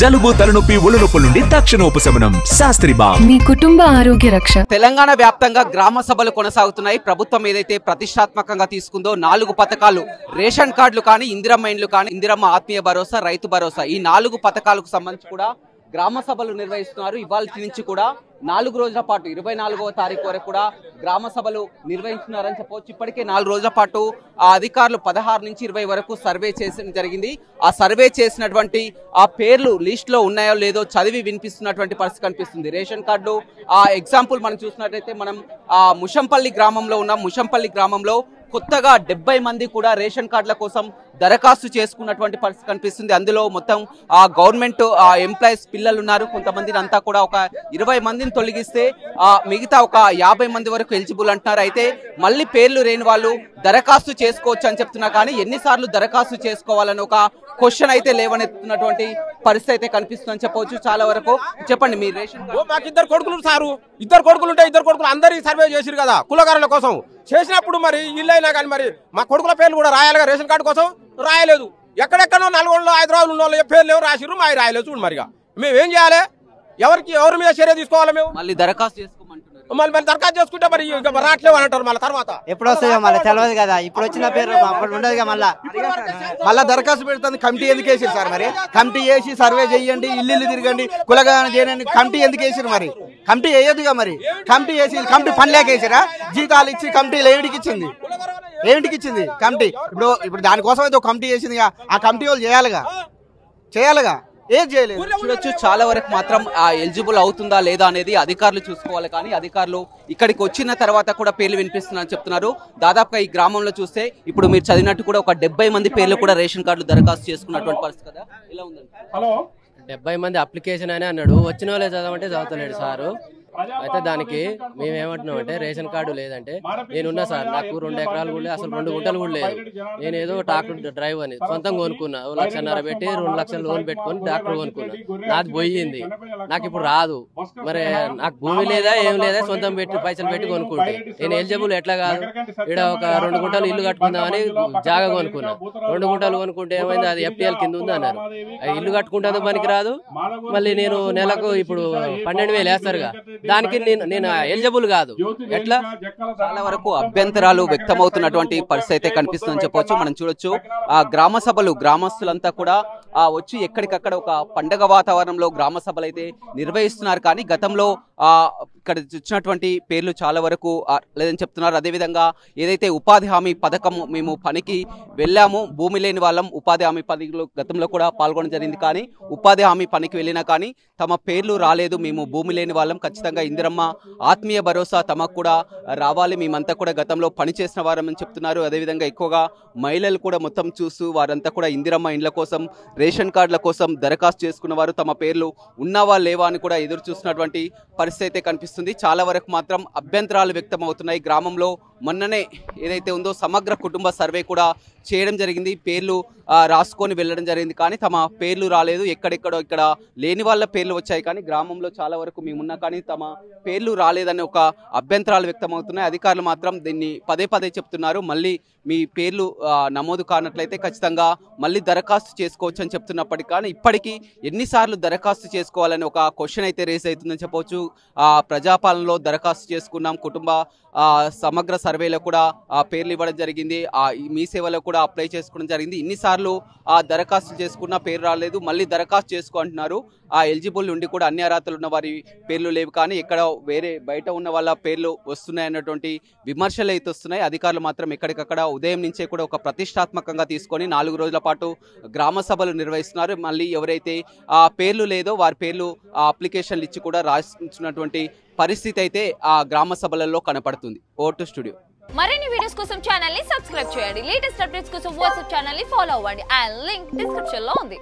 జలుబు తలనొప్పి ఒళ్ళనొప్పుల నుండి తక్షణ ఉపశమనం. శాస్త్రి బామ్ మీ కుటుంబ ఆరోగ్య రక్ష. తెలంగాణ వ్యాప్తంగా గ్రామ సభలు కొనసాగుతున్నాయి. ప్రభుత్వం ఏదైతే ప్రతిష్టాత్మకంగా తీసుకుందో 4 పథకాలు, రేషన్ కార్డులు కానీ, ఇందిరమ్మ ఇండ్లు కానీ, ఇందిరమ్మ ఆత్మీయ భరోసా, రైతు భరోసా, ఈ 4 పథకాలకు సంబంధించి కూడా గ్రామ సభలు నిర్వహిస్తున్నారు. ఇవాళ నుంచి కూడా 4 రోజుల పాటు 24వ తారీఖు వరకు కూడా గ్రామ సభలు నిర్వహిస్తున్నారని చెప్పవచ్చు. ఇప్పటికే 4 రోజుల పాటు ఆ అధికారులు 16 నుంచి 20 వరకు సర్వే చేయడం జరిగింది. ఆ సర్వే చేసినటువంటి ఆ పేర్లు లిస్ట్ లో ఉన్నాయో లేదో చదివి వినిపిస్తున్నటువంటి పరిస్థితి కనిపిస్తుంది. రేషన్ కార్డు ఆ ఎగ్జాంపుల్ మనం చూసినట్లయితే మనం ముషంపల్లి గ్రామంలో ఉన్నాం. ముషంపల్లి గ్రామంలో కొత్తగా 70 మంది కూడా రేషన్ కార్డుల కోసం దరఖాస్తు చేసుకున్నటువంటి పరిస్థితి కనిపిస్తుంది. అందులో మొత్తం ఆ గవర్నమెంట్ ఎంప్లాయీస్ పిల్లలు ఉన్నారు. కొంతమందిని అంతా కూడా ఒక 20 మందిని తొలగిస్తే మిగతా ఒక 50 మంది వరకు ఎలిజిబుల్ అంటున్నారు. అయితే మళ్ళీ పేర్లు లేని వాళ్ళు దరఖాస్తు చేసుకోవచ్చు అని చెప్తున్నా కానీ ఎన్నిసార్లు దరఖాస్తు చేసుకోవాలని ఒక క్వశ్చన్ అయితే లేవనెత్తున్నటువంటి పరిస్థితి అయితే కనిపిస్తుందని చెప్పవచ్చు. చాలా వరకు చెప్పండి మీ రేషన్ మాకు 2 కొడుకులు సారు, 2 కొడుకులు ఉంటే 2 కొడుకులు అందరి సర్వే చేసిరు కదా కులగారుల కోసం. చేసినప్పుడు మరి ఇల్లైనా కానీ మరి మా కొడుకుల పేర్లు కూడా రాయాలిగా, రేషన్ కార్డు కోసం రాయలేదు. ఎక్కడెక్కడో నల్గొండలో హైదరాబాద్ ఉన్న వాళ్ళ పేర్లు ఎవరు రాసిరు, మా రాయలేదు. చూడు మరిగా మేము ఏం చేయాలి, ఎవరి మీద చర్య తీసుకోవాలి? మేము మళ్ళీ దరఖాస్తు చేసుకోమంటున్నారు. మళ్ళీ దరఖాస్తు చేసుకుంటే మరి రావట్లేవు అని అంటారు. మళ్ళీ తర్వాత ఎప్పుడు వస్తాయో మళ్ళీ తెలియదు కదా. ఇప్పుడు వచ్చిన పేరు అప్పుడు ఉండదు. మళ్ళీ దరఖాస్తు పెడుతుంది. కమిటీ ఎందుకు వేసారు సార్? మరి కమిటీ వేసి సర్వే చేయండి, ఇల్లు తిరగండి, కులగాన చేయండి. కమిటీ ఎందుకు వేసారు? మరి కమిటీ వేయదుగా. మరి కమిటీ వేసి కమిటీ పని లేక వేసారా? జీతాలు ఇచ్చి కమిటీలు ఏమిటికి ఇచ్చింది కమిటీ? ఇప్పుడు దానికోసం అయితే ఒక కమిటీ వేసిందిగా. ఆ కమిటీ వాళ్ళు చేయాలిగా. ఏం చేయలేదు. చూడొచ్చు చాలా వరకు మాత్రం ఎలిజిబుల్ అవుతుందా లేదా అనేది అధికారులు చూసుకోవాలి. కానీ అధికారులు ఇక్కడికి వచ్చిన తర్వాత కూడా పేర్లు వినిపిస్తున్నారని చెప్తున్నారు. దాదాపుగా ఈ గ్రామంలో చూస్తే ఇప్పుడు మీరు చదివినట్టు కూడా ఒక 70 మంది పేర్లు కూడా రేషన్ కార్డులు దరఖాస్తు చేసుకున్నటువంటి పరిస్థితి కదా. ఎలా ఉందండి? 70 మంది అప్లికేషన్ అని అన్నాడు. వచ్చిన వాళ్ళే చదవమంటే చదవలేడు సారు. అయితే దానికి మేమేమంటున్నాం అంటే రేషన్ కార్డు లేదంటే నేనున్నా సార్, నాకు 2 ఎకరాలు కూడా అసలు 2 గుంటలు కూడా లేదు. నేను ఏదో ట్రాక్టర్ డ్రైవ్ అని సొంతంగా కొనుక్కున్నా. 1,50,000 పెట్టి 2 లక్షలు లోన్ పెట్టుకొని ట్రాక్టర్ కొనుక్కున్నా. నాది పోయింది. నాకు ఇప్పుడు రాదు. మరి నాకు భూమి లేదా ఏం లేదా, సొంతం పెట్టి పైసలు పెట్టి కొనుక్కుంటే నేను ఎలిజిబుల్ ఎట్లా కాదు? ఇక్కడ ఒక 2 గుంటలు ఇల్లు కట్టుకుందామని జాగా కొనుక్కున్నా. 2 గుంటలు కొనుక్కుంటే ఏమైంది, అది FTL కింద ఉంది అన్నారు. ఇల్లు కట్టుకుంటే పనికి రాదు. మళ్ళీ నేను నెలకు ఇప్పుడు 12,000 వేస్తారుగా, దానికి నేను ఎలిజిబుల్ కాదు. ఎట్లా? చాలా వరకు అభ్యంతరాలు వ్యక్తమవుతున్నటువంటి పరిస్థితి అయితే కనిపిస్తుందని చెప్పవచ్చు. మనం చూడొచ్చు ఆ గ్రామ సభలు గ్రామస్తులంతా కూడా వచ్చి ఎక్కడికక్కడ ఒక పండగ వాతావరణంలో గ్రామ సభలు అయితే నిర్వహిస్తున్నారు. కానీ గతంలో ఇక్కడ వచ్చినటువంటి పేర్లు చాలా వరకు లేదని చెప్తున్నారు. అదేవిధంగా ఏదైతే ఉపాధి హామీ పథకం మేము పనికి వెళ్ళాము, భూమి లేని వాళ్ళం ఉపాధి హామీ పనిలో గతంలో కూడా పాల్గొనడం జరిగింది. కానీ ఉపాధి హామీ పనికి వెళ్ళినా కానీ తమ పేర్లు రాలేదు. మేము భూమి లేని వాళ్ళం, ఖచ్చితంగా ఇందిరమ్మ ఆత్మీయ భరోసా తమకు కూడా రావాలి, మేమంతా కూడా గతంలో పనిచేసిన వారమని చెప్తున్నారు. అదేవిధంగా ఎక్కువగా మహిళలు కూడా మొత్తం చూస్తూ వారంతా కూడా ఇందిరమ్మ ఇండ్ల కోసం, రేషన్ కార్డుల కోసం దరఖాస్తు చేసుకున్న వారు తమ పేర్లు ఉన్నావా లేవా అని కూడా ఎదురు చూస్తున్నటువంటి పరిస్థితి అయితే కనిపిస్తుంది. చాలా వరకు మాత్రం అభ్యంతరాలు వ్యక్తం అవుతున్నాయి. గ్రామంలో మొన్ననే ఏదైతే ఉందో సమగ్ర కుటుంబ సర్వే కూడా చేయడం జరిగింది. పేర్లు రాసుకొని వెళ్ళడం జరిగింది. కానీ తమ పేర్లు రాలేదు. ఎక్కడెక్కడో ఇక్కడ లేని వాళ్ళ పేర్లు వచ్చాయి. కానీ గ్రామంలో చాలా వరకు మేమున్నా కానీ తమ పేర్లు రాలేదని ఒక అభ్యంతరాలు వ్యక్తమవుతున్నాయి. అధికారులు మాత్రం దీన్ని పదే చెప్తున్నారు. మళ్ళీ మీ పేర్లు నమోదు కానట్లయితే ఖచ్చితంగా మళ్ళీ దరఖాస్తు చేసుకోవచ్చు అని చెప్తున్నప్పటికీ కానీ ఇప్పటికీ ఎన్నిసార్లు దరఖాస్తు చేసుకోవాలని ఒక క్వశ్చన్ అయితే రేస్ అవుతుందని చెప్పవచ్చు. ప్రజాపాలనలో దరఖాస్తు చేసుకున్నాం, కుటుంబ సమగ్ర సర్వేలో కూడా పేర్లు ఇవ్వడం జరిగింది, మీ సేవలో కూడా అప్లై చేసుకోవడం జరిగింది. ఇన్నిసార్లు దరఖాస్తు చేసుకున్న పేరు రాలేదు, మళ్ళీ దరఖాస్తు చేసుకో అంటున్నారు. ఎలిజిబుల్ ఉండి కూడా అన్ని అర్హతలు ఉన్న వారి పేర్లు లేవు. కానీ ఇక్కడ వేరే బయట ఉన్న వాళ్ళ పేర్లు వస్తున్నాయన్నటువంటి విమర్శలు అయితే వస్తున్నాయి. అధికారులు మాత్రం ఎక్కడికక్కడ ఉదయం నుంచే కూడా ఒక ప్రతిష్టాత్మకంగా తీసుకొని 4 రోజుల పాటు గ్రామ సభలు నిర్వహిస్తున్నారు. మళ్ళీ ఎవరైతే పేర్లు లేదో వారి పేర్లు అప్లికేషన్లు ఇచ్చి కూడా రాసిస్తున్నటువంటి పరిస్థితి అయితే ఆ గ్రామ సభలలో కనపడుతుంది. Vote studio. మరిన్ని వీడియోస్ కోసం ఛానల్ ని సబ్స్క్రైబ్ చేయండి. లేటెస్ట్ అప్డేట్స్ కోసం వాట్సాప్ ఛానల్ ని ఫాలో అవ్వండి. ఆ లింక్ డిస్క్రిప్షన్ లో ఉంది.